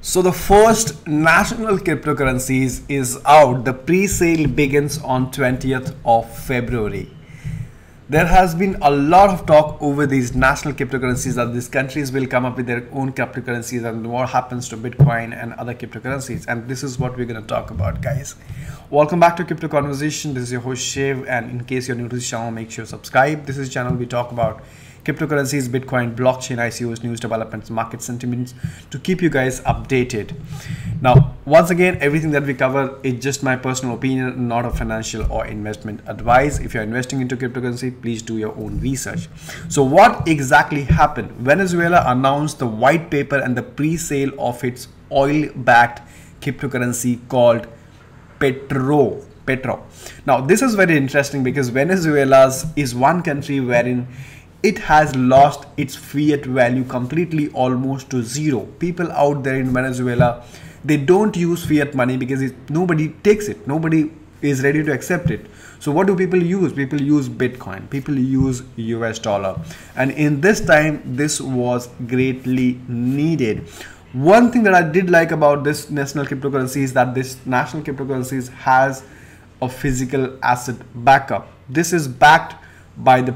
So the first national cryptocurrencies is out. The pre-sale begins on 20th of February. There has been a lot of talk over these national cryptocurrencies that these countries will come up with their own cryptocurrencies and what happens to Bitcoin and other cryptocurrencies. And this is what we're going to talk about, guys. Welcome back to Crypto Conversation. This is your host Shiv, and in case you're new to this channel, make sure you subscribe. This is a channel we talk about cryptocurrencies, Bitcoin, blockchain, ICOs, news developments, market sentiments to keep you guys updated. Now, once again, everything that we cover is just my personal opinion, not a financial or investment advice. If you're investing into cryptocurrency, please do your own research. So what exactly happened? Venezuela announced the white paper and the pre-sale of its oil-backed cryptocurrency called Petro. Now, this is very interesting because Venezuela is one country wherein it has lost its fiat value completely, almost to zero. People out there in Venezuela, they don't use fiat money because nobody takes it. Nobody is ready to accept it. So what do people use? People use Bitcoin. People use US dollar. And in this time, this was greatly needed. One thing that I did like about this national cryptocurrency is that this national cryptocurrency has a physical asset backup. This is backed by the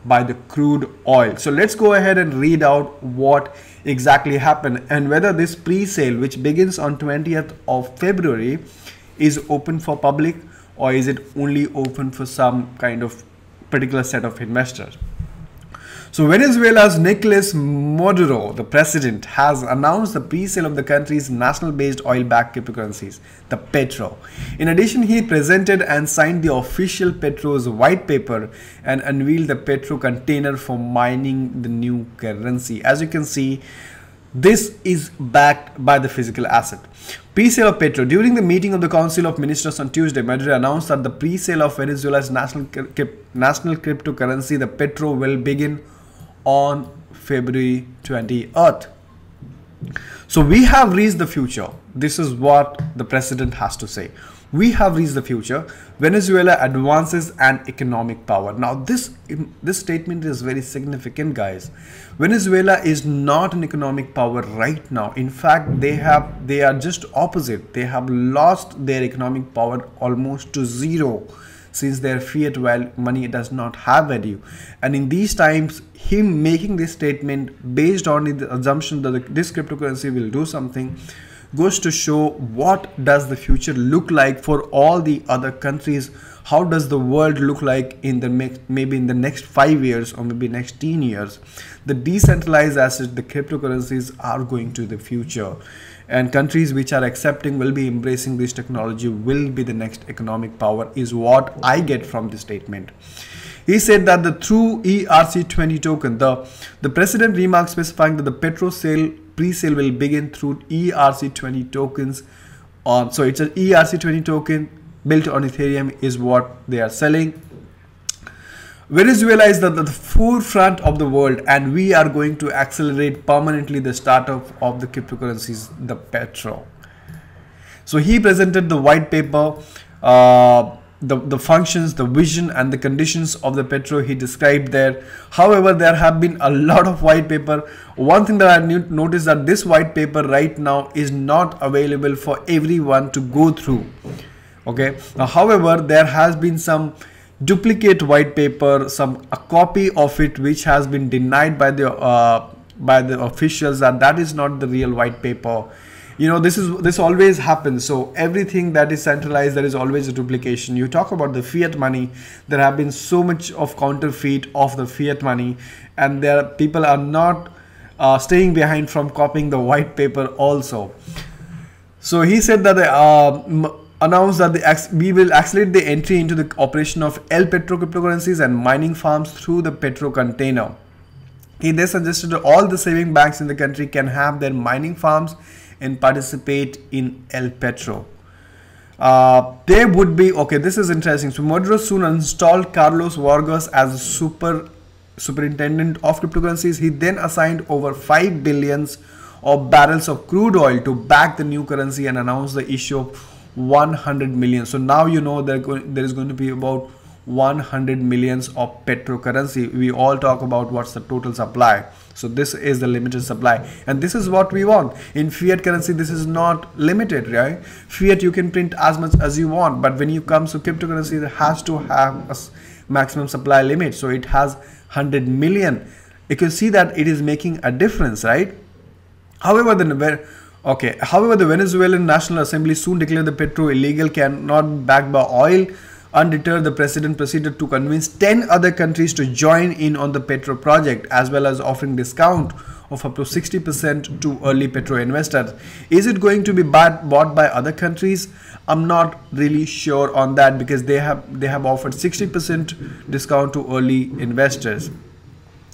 by the crude oil. So let's go ahead and read out what exactly happened and whether this pre-sale, which begins on 20th of February, is open for public or is it only open for some kind of particular set of investors. So Venezuela's Nicolas Maduro, the president, has announced the pre-sale of the country's national-based oil-backed cryptocurrencies, the Petro. In addition, he presented and signed the official Petro's white paper and unveiled the Petro container for mining the new currency. As you can see, this is backed by the physical asset. Pre-sale of Petro. During the meeting of the Council of Ministers on Tuesday, Maduro announced that the pre-sale of Venezuela's national cryptocurrency, the Petro, will begin on February 20th. So we have reached the future. This is what the president has to say. We have reached the future. Venezuela advances an economic power. Now this statement is very significant, guys. Venezuela is not an economic power right now. In fact, they are just opposite. They have lost their economic power almost to zero, since their fiat money does not have value. And in these times, him making this statement based on the assumption that this cryptocurrency will do something goes to show what does the future look like for all the other countries. How does the world look like in the maybe in the next 5 years or maybe next 10 years? The decentralized assets, the cryptocurrencies, are going to the future. And countries which are accepting, will be embracing this technology, will be the next economic power, is what I get from this statement. He said that through ERC20 token, the president remarked specifying that the Petro pre-sale will begin through ERC20 tokens. So it's an ERC20 token built on Ethereum is what they are selling. Venezuela is the forefront of the world, and we are going to accelerate permanently the startup of the cryptocurrencies, the Petro. So he presented the white paper, the functions, the vision and the conditions of the Petro he described there. However, there have been a lot of white paper. One thing that I noticed that this white paper right now is not available for everyone to go through. Okay. Now, however, there has been some duplicate white paper, a copy of it which has been denied by the officials that is not the real white paper. You know, this always happens. So everything that is centralized, there is always a duplication. You talk about the fiat money, there have been so much of counterfeit of the fiat money, and people are not staying behind from copying the white paper also. So he said that announced that we will accelerate the entry into the operation of El Petro cryptocurrencies and mining farms through the Petro container. He then suggested that all the saving banks in the country can have their mining farms and participate in El Petro. There would be, okay, this is interesting. So Maduro soon installed Carlos Vargas as a superintendent of cryptocurrencies. He then assigned over 5 billion of barrels of crude oil to back the new currency and announced the issue of 100 million. So now you know there is going to be about 100 millions of Petro currency. We all talk about what's the total supply. So this is the limited supply, and this is what we want. In fiat currency, this is not limited, right? Fiat, you can print as much as you want, but when you come to cryptocurrency, it has to have a maximum supply limit. So it has 100 million. You can see that it is making a difference, right? However, the Venezuelan National Assembly soon declared the petrol illegal, cannot backed by oil. Undeterred, the president proceeded to convince 10 other countries to join in on the Petro project, as well as offering discount of up to 60% to early Petro investors. Is it going to be bought by other countries? I'm not really sure on that, because they have offered 60% discount to early investors.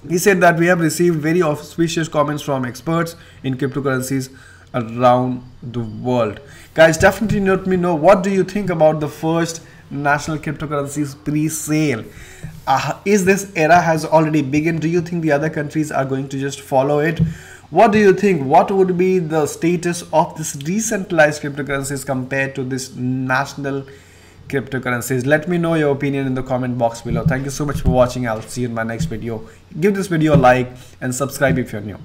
He said that we have received very auspicious comments from experts in cryptocurrencies around the world. Guys, definitely let me know, what do you think about the first national cryptocurrencies pre-sale? Is this era has already begun? Do you think the other countries are going to just follow it? What do you think? What would be the status of this decentralized cryptocurrencies compared to this national cryptocurrencies? Let me know your opinion in the comment box below. Thank you so much for watching. I'll see you in my next video. Give this video a like and subscribe if you're new.